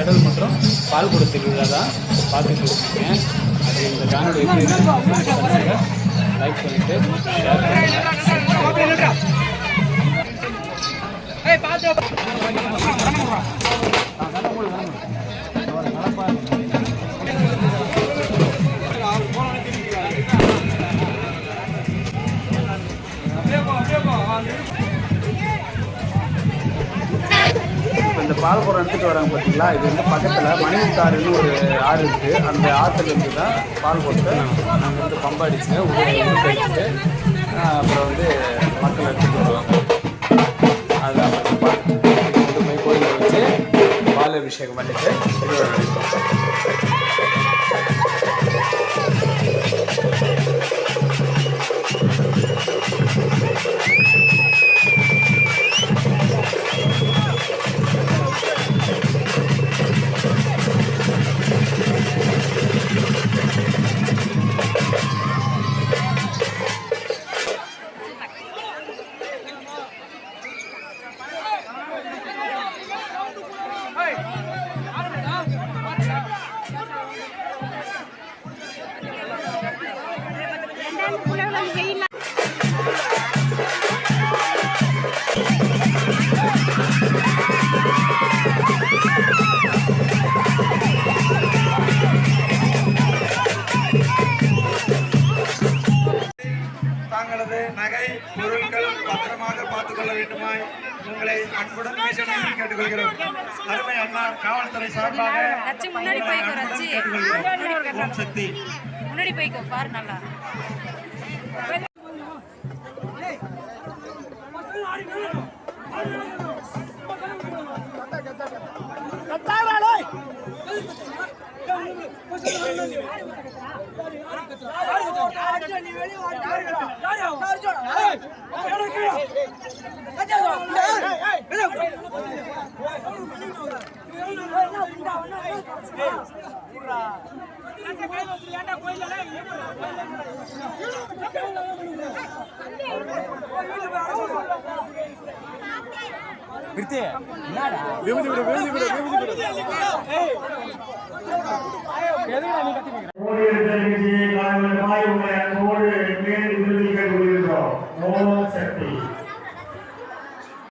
ஷடல் மற்றும் பால் குட திருவிழா தான் பார்த்துட்டு இருக்கீங்க. அது இந்த சேனல் எப்படி லைக் பண்ணிவிட்டு ஷேர் பண்ணுங்கள். இந்த பால்குடம் எடுத்துகிட்டு வராங்க பார்த்தீங்களா, இது வந்து பக்கத்தில் மணிமுத்தாறுன்னு ஒரு ஆறு இருக்குது. அந்த ஆற்றுலேருந்து தான் பால் கொடுத்து நாங்கள் வந்து பம்பை அடிச்சுட்டு அடிச்சுட்டு அப்புறம் வந்து மக்கள் எடுத்துகிட்டு வருவாங்க. அதுதான் கொண்டு போய் கோயிலில் வச்சு பால் அபிஷேகம் பண்ணிட்டு திருவிழா நடக்கும். தங்களது நகை பொருட்கள் பத்திரமாக பார்த்துக் கொள்ள வேண்டுமாய் உங்களை அன்புடன் கேட்டுக்கொள்கிறோம். அருமை அண்ணா காவல்துறை சார்பாக ஓம் சக்தி முன்னாடி போய்க்கோ பாரு நல்லா. ஓம் சக்தி.